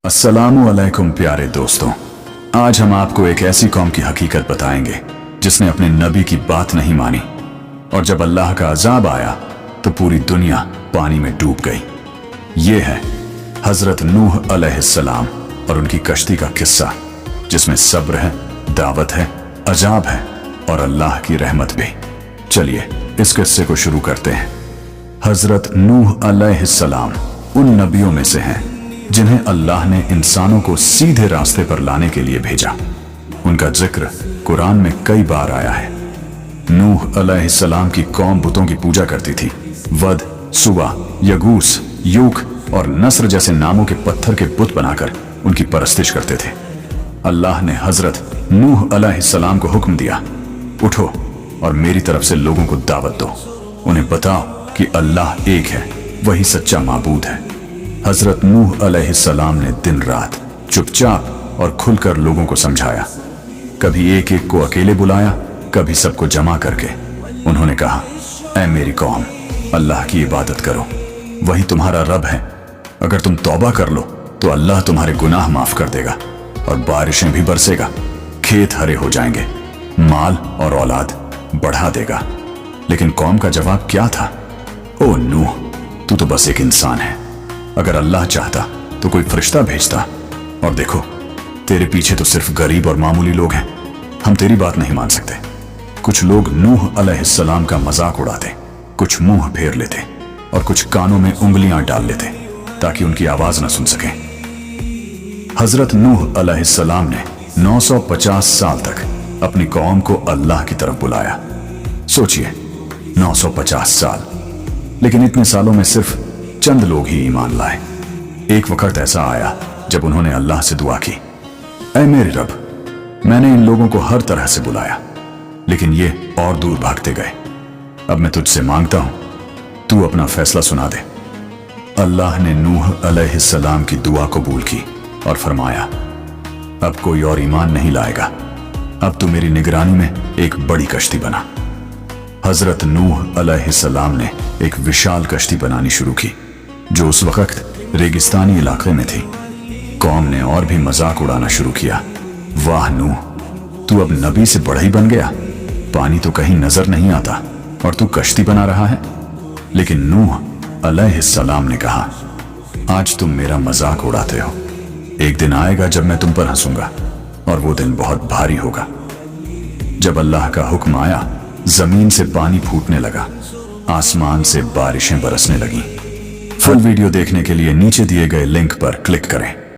अस्सलामु अलैकुम प्यारे दोस्तों, आज हम आपको एक ऐसी कौम की हकीकत बताएंगे जिसने अपने नबी की बात नहीं मानी और जब अल्लाह का अजाब आया तो पूरी दुनिया पानी में डूब गई। ये है हजरत नूह अलैहिस्सलाम और उनकी कश्ती का किस्सा, जिसमें सब्र है, दावत है, अजाब है और अल्लाह की रहमत भी। चलिए इस किस्से को शुरू करते हैं। हजरत नूह अलैहिस्सलाम उन नबियों में से हैं जिन्हें अल्लाह ने इंसानों को सीधे रास्ते पर लाने के लिए भेजा। उनका जिक्र कुरान में कई बार आया है। नूह अलैहिस्सलाम की कौम बुतों की पूजा करती थी। वद, सुवा, यगूस, यूक और नस्र जैसे नामों के पत्थर के बुत बनाकर उनकी परस्तिश करते थे। अल्लाह ने हजरत नूह अलैहिस्सलाम को हुक्म दिया, उठो और मेरी तरफ से लोगों को दावत दो, उन्हें बताओ कि अल्लाह एक है, वही सच्चा माबूद है। हजरत नूह अलैहिस्सलाम ने दिन रात चुपचाप और खुलकर लोगों को समझाया। कभी एक एक को अकेले बुलाया, कभी सबको जमा करके उन्होंने कहा, ऐ मेरी कौम, अल्लाह की इबादत करो, वही तुम्हारा रब है। अगर तुम तौबा कर लो तो अल्लाह तुम्हारे गुनाह माफ कर देगा और बारिशें भी बरसेगा, खेत हरे हो जाएंगे, माल और औलाद बढ़ा देगा। लेकिन कौम का जवाब क्या था? ओ नूह, तू तो बस एक इंसान है। अगर अल्लाह चाहता तो कोई फरिश्ता भेजता, और देखो तेरे पीछे तो सिर्फ गरीब और मामूली लोग हैं, हम तेरी बात नहीं मान सकते। कुछ लोग नूह अलैहिस्सलाम का मजाक उड़ाते, कुछ मुंह फेर लेते और कुछ कानों में उंगलियां डाल लेते ताकि उनकी आवाज न सुन सकें। हजरत नूह अलैहिस्सलाम ने 950 साल तक अपनी कौम को अल्लाह की तरफ बुलाया। सोचिए, 950 साल, लेकिन इतने सालों में सिर्फ चंद लोग ही ईमान लाए। एक वक्त ऐसा आया जब उन्होंने अल्लाह से दुआ की, ऐ मेरे रब, मैंने इन लोगों को हर तरह से बुलाया, लेकिन ये और दूर भागते गए। अब मैं तुझसे मांगता हूं, तू अपना फैसला सुना दे। अल्लाह ने नूह अलैहिस्सलाम की दुआ कबूल की और फरमाया, अब कोई और ईमान नहीं लाएगा, अब तू मेरी निगरानी में एक बड़ी कश्ती बना। हजरत नूह अलैहिस्सलाम ने एक विशाल कश्ती बनानी शुरू की जो उस वक्त रेगिस्तानी इलाके में थी। कौम ने और भी मजाक उड़ाना शुरू किया, वाह नूह, तू अब नबी से बड़ा ही बन गया, पानी तो कहीं नजर नहीं आता और तू कश्ती बना रहा है। लेकिन नूह अलैहिस्सलाम ने कहा, आज तुम मेरा मजाक उड़ाते हो, एक दिन आएगा जब मैं तुम पर हंसूंगा और वो दिन बहुत भारी होगा। जब अल्लाह का हुक्म आया, जमीन से पानी फूटने लगा, आसमान से बारिशें बरसने लगीं। फुल वीडियो देखने के लिए नीचे दिए गए लिंक पर क्लिक करें।